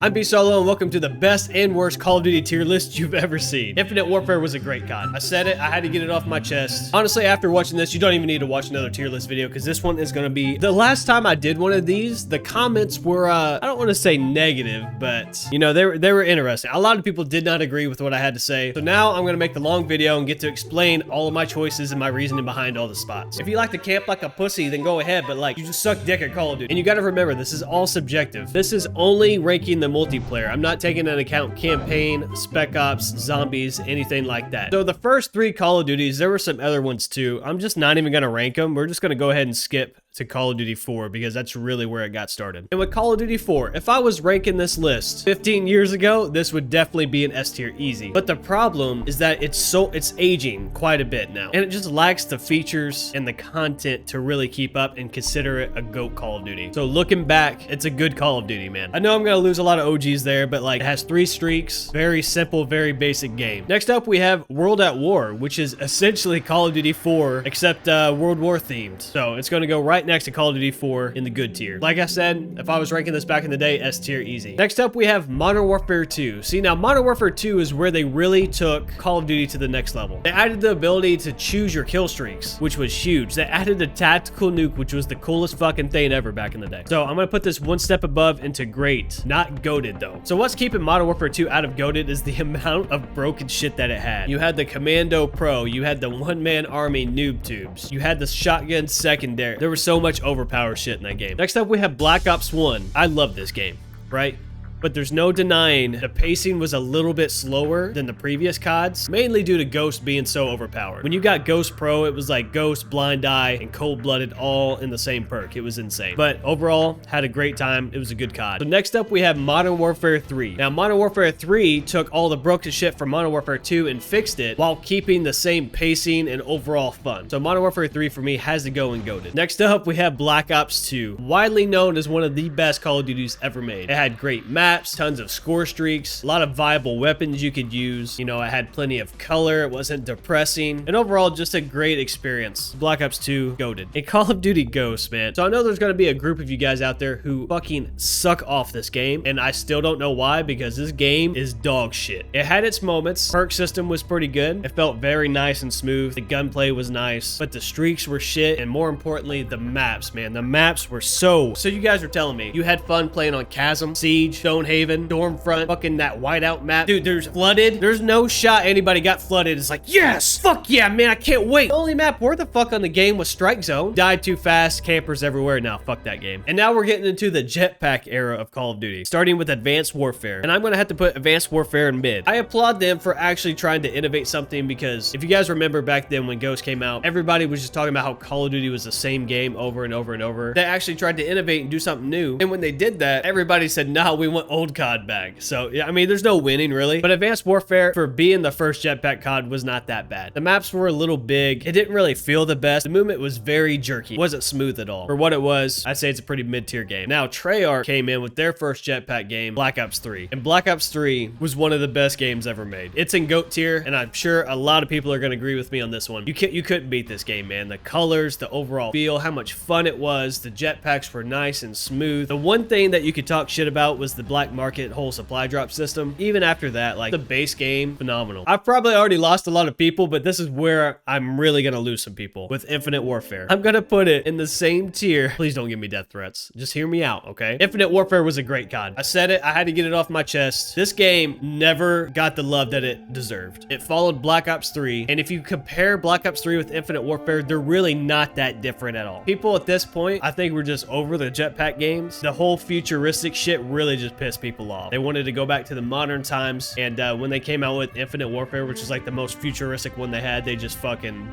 I'm BSoloe and welcome to the best and worst Call of Duty tier list you've ever seen. Infinite Warfare was a great COD. I said it, I had to get it off my chest. Honestly, after watching this, you don't even need to watch another tier list video because this one is going to be... The last time I did one of these, the comments were, I don't want to say negative, but, you know, they were interesting. A lot of people did not agree with what I had to say. So now I'm going to make the long video and get to explain all of my choices and my reasoning behind all the spots. If you like to camp like a pussy, then go ahead, but like, you just suck dick at Call of Duty. And you got to remember, this is all subjective. This is only ranking the multiplayer. I'm not taking into account campaign, spec ops, zombies, anything like that. So the first three Call of Duties, there were some other ones too. I'm just not even going to rank them. We're just going to go ahead and skip to Call of Duty 4 because that's really where it got started. And with Call of Duty 4, if I was ranking this list 15 years ago, this would definitely be an S tier easy. But the problem is that it's aging quite a bit now. And it just lacks the features and the content to really keep up and consider it a GOAT Call of Duty. So looking back, it's a good Call of Duty, man. I know I'm going to lose a lot of OGs there, but like it has 3 streaks, very simple, very basic game. Next up, we have World at War, which is essentially Call of Duty 4, except World War themed. So it's going to go right next to Call of Duty 4 in the good tier. Like I said, if I was ranking this back in the day, S tier easy. Next up, we have Modern Warfare 2. See, now Modern Warfare 2 is where they really took Call of Duty to the next level. They added the ability to choose your kill streaks, which was huge. They added the tactical nuke, which was the coolest fucking thing ever back in the day. So I'm going to put this one step above into great, not goated though. So what's keeping Modern Warfare 2 out of goated is the amount of broken shit that it had. You had the Commando Pro, you had the one-man army noob tubes, you had the shotgun secondary. There was so much overpowered shit in that game. Next up, we have Black Ops 1. I love this game, right? But there's no denying the pacing was a little bit slower than the previous CODs, mainly due to Ghost being so overpowered. When you got Ghost Pro, it was like Ghost, Blind Eye, and Cold Blooded all in the same perk. It was insane. But overall, had a great time. It was a good COD. So next up, we have Modern Warfare 3. Now, Modern Warfare 3 took all the broken shit from Modern Warfare 2 and fixed it while keeping the same pacing and overall fun. So Modern Warfare 3 for me has to go and goated. Next up, we have Black Ops 2, widely known as one of the best Call of Duties ever made. It had great maps, tons of score streaks, a lot of viable weapons you could use. You know, it had plenty of color, it wasn't depressing, and overall just a great experience. Black Ops 2 goated. And Call of Duty Ghosts, man. So I know there's going to be a group of you guys out there who fucking suck off this game, and I still don't know why, because this game is dog shit. It had its moments. Perk system was pretty good. It felt very nice and smooth. The gunplay was nice, but the streaks were shit, and more importantly, the maps, man. The maps were so you guys are telling me you had fun playing on Chasm, Siege, Stonehaven, Stormfront, fucking that whiteout map. Dude, there's flooded. There's no shot anybody got flooded. It's like, yes, fuck yeah, man, I can't wait. The only map worth a fuck on the game was Strike Zone. Died too fast, campers everywhere. Now, fuck that game. And now we're getting into the jetpack era of Call of Duty, starting with Advanced Warfare. And I'm gonna have to put Advanced Warfare in mid. I applaud them for actually trying to innovate something, because if you guys remember back then when Ghost came out, everybody was just talking about how Call of Duty was the same game over and over and over. They actually tried to innovate and do something new. And when they did that, everybody said, nah, we want old COD back. So yeah, I mean, there's no winning really, but Advanced Warfare, for being the first jetpack COD, was not that bad. The maps were a little big. It didn't really feel the best. The movement was very jerky. It wasn't smooth at all. For what it was, I'd say it's a pretty mid-tier game. Now, Treyarch came in with their first jetpack game, Black Ops 3. And Black Ops 3 was one of the best games ever made. It's in GOAT tier, and I'm sure a lot of people are going to agree with me on this one. You couldn't beat this game, man. The colors, the overall feel, how much fun it was. The jetpacks were nice and smooth. The one thing that you could talk shit about was the black market whole supply drop system. Even after that, like, the base game, phenomenal. I've probably already lost a lot of people, but this is where I'm really gonna lose some people with Infinite Warfare. I'm gonna put it in the same tier. Please don't give me death threats. Just hear me out, okay? Infinite Warfare was a great COD. I said it, I had to get it off my chest. This game never got the love that it deserved. It followed Black Ops 3, and if you compare Black Ops 3 with Infinite Warfare, they're really not that different at all. People at this point, I think, we're just over the jetpack games. The whole futuristic shit really just pissed people off. They wanted to go back to the modern times, and when they came out with Infinite Warfare, which is like the most futuristic one they had, they just fucking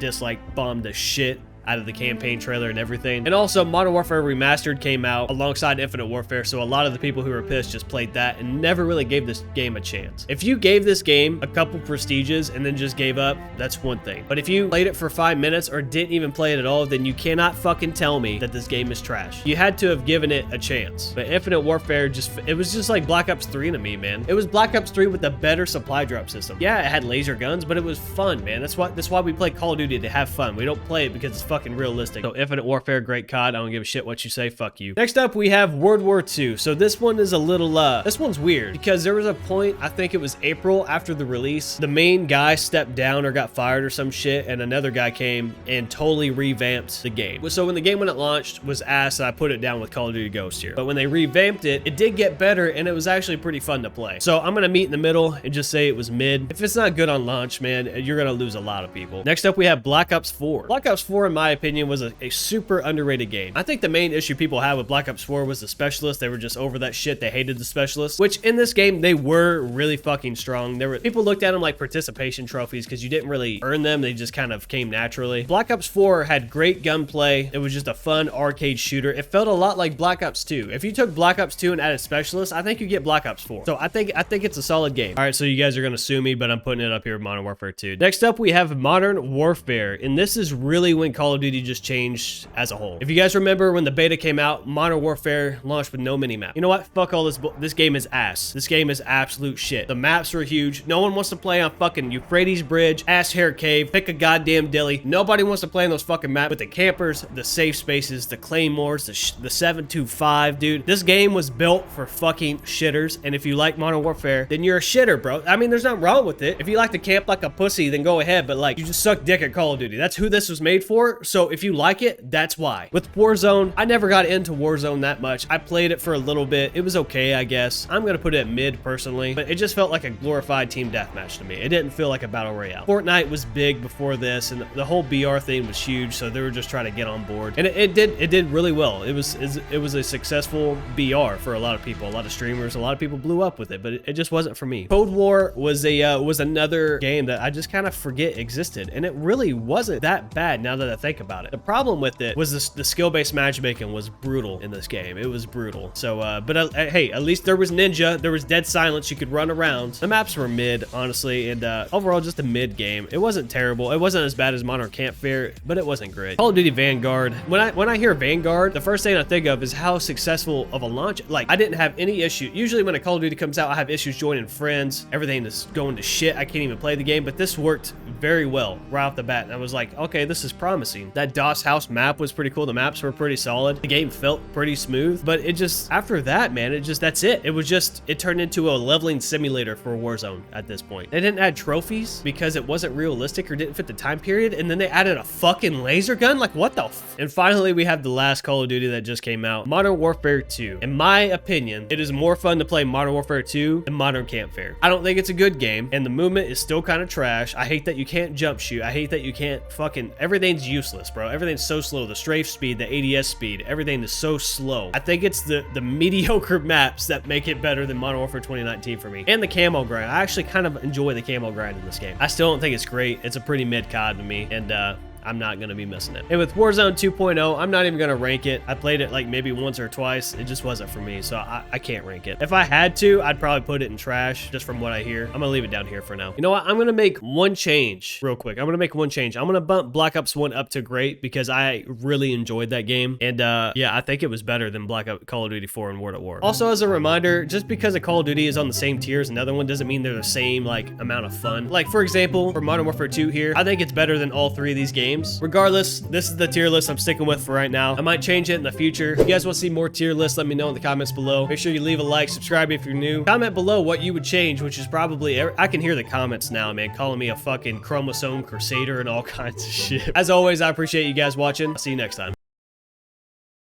bombed the shit out of the campaign trailer and everything. And also, Modern Warfare Remastered came out alongside Infinite Warfare, so a lot of the people who were pissed just played that and never really gave this game a chance. If you gave this game a couple prestiges and then just gave up, that's one thing. But if you played it for 5 minutes or didn't even play it at all, then you cannot fucking tell me that this game is trash. You had to have given it a chance. But Infinite Warfare it was just like Black Ops 3 to me, man. It was Black Ops 3 with a better supply drop system. Yeah, it had laser guns, but it was fun, man. That's why we play Call of Duty, to have fun. We don't play it because it's fun. fucking realistic. So Infinite Warfare, great COD. I don't give a shit what you say. Fuck you. Next up, we have World War II. So this one is a little, this one's weird because there was a point, I think it was April after the release, the main guy stepped down or got fired or some shit, and another guy came and totally revamped the game. So when the game when it launched was ass, I put it down with Call of Duty Ghost here. But when they revamped it, it did get better and it was actually pretty fun to play. So I'm gonna meet in the middle and just say it was mid. If it's not good on launch, man, you're gonna lose a lot of people. Next up, we have Black Ops 4. Black Ops 4, in my opinion, was a super underrated game. I think the main issue people had with Black Ops 4 was the specialists. They were just over that shit. They hated the specialists, which in this game, they were really fucking strong. There were people looked at them like participation trophies because you didn't really earn them. They just kind of came naturally. Black Ops 4 had great gunplay. It was just a fun arcade shooter. It felt a lot like Black Ops 2. If you took Black Ops 2 and added specialists, I think you get Black Ops 4. So I think it's a solid game. All right, so you guys are gonna sue me, but I'm putting it up here with Modern Warfare 2. Next up, we have Modern Warfare, and this is really when Call of Duty just changed as a whole. If you guys remember when the beta came out, Modern Warfare launched with no mini map. You know what? Fuck all this. This game is ass. This game is absolute shit. The maps are huge. No one wants to play on fucking Euphrates Bridge, Ass Hair Cave, pick a goddamn dilly. Nobody wants to play on those fucking maps with the campers, the safe spaces, the claymores, the 725, dude. This game was built for fucking shitters, and if you like Modern Warfare, then you're a shitter, bro. I mean, there's nothing wrong with it. If you like to camp like a pussy, then go ahead, but like, you just suck dick at Call of Duty. That's who this was made for, so if you like it, that's why. With Warzone, I never got into Warzone that much. I played it for a little bit. It was okay, I guess. I'm gonna put it at mid, personally, but it just felt like a glorified team deathmatch to me. It didn't feel like a battle royale. Fortnite was big before this, and the whole BR thing was huge, so they were just trying to get on board, and it did really well. It was a successful BR for a lot of people. A lot of streamers, a lot of people blew up with it, but it just wasn't for me. Cold War was another game that I just kind of forget existed, and it really wasn't that bad now that I think about it. The problem with it was the skill-based matchmaking was brutal in this game. It was brutal. So, hey, at least there was Ninja, there was dead silence, you could run around. The maps were mid, honestly, and overall just a mid game. It wasn't terrible. It wasn't as bad as Modern Campfire, but it wasn't great. Call of Duty Vanguard. When I hear Vanguard, the first thing I think of is how successful of a launch. Like, I didn't have any issue. Usually when a Call of Duty comes out, I have issues joining friends. Everything is going to shit. I can't even play the game, but this worked very well right off the bat. And I was like, okay, this is promising. That DOS house map was pretty cool. The maps were pretty solid. The game felt pretty smooth, but it just, after that, man, that's it. It turned into a leveling simulator for Warzone at this point. They didn't add trophies because it wasn't realistic or didn't fit the time period, and then they added a fucking laser gun? Like, what the f? And finally, we have the last Call of Duty that just came out, Modern Warfare 2. In my opinion, it is more fun to play Modern Warfare 2 than Modern Campfire. I don't think it's a good game, and the movement is still kind of trash. I hate that you can't jump shoot. I hate that you can't fucking, everything's useless, bro. Everything's so slow. The strafe speed, the ADS speed, everything is so slow. I think it's the mediocre maps that make it better than Modern Warfare 2019 for me. And the camo grind. I actually kind of enjoy the camo grind in this game. I still don't think it's great. It's a pretty mid COD to me, and I'm not going to be missing it. And with Warzone 2.0, I'm not even going to rank it. I played it like maybe once or twice. It just wasn't for me, so I can't rank it. If I had to, I'd probably put it in trash, just from what I hear. I'm going to leave it down here for now. You know what? I'm going to make one change real quick. I'm going to make one change. I'm going to bump Black Ops 1 up to great because I really enjoyed that game. And yeah, I think it was better than Call of Duty 4 and World at War. Also, as a reminder, just because a Call of Duty is on the same tier as another one doesn't mean they're the same like amount of fun. Like, for example, for Modern Warfare 2 here, I think it's better than all three of these games. Regardless, this is the tier list I'm sticking with for right now. I might change it in the future. If you guys want to see more tier lists, let me know in the comments below. Make sure you leave a like, subscribe if you're new. Comment below what you would change, which is probably, I can hear the comments now, man, calling me a fucking chromosome crusader and all kinds of shit. As always, I appreciate you guys watching. I'll see you next time.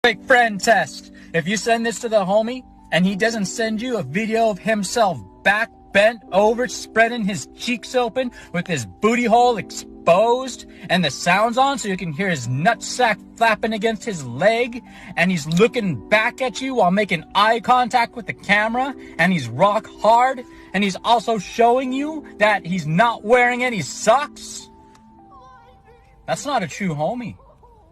Fake friend test. If you send this to the homie and he doesn't send you a video of himself back bent over, spreading his cheeks open with his booty hole exposed and the sounds on so you can hear his nutsack flapping against his leg, and he's looking back at you while making eye contact with the camera, and he's rock hard, and he's also showing you that he's not wearing any socks, that's not a true homie.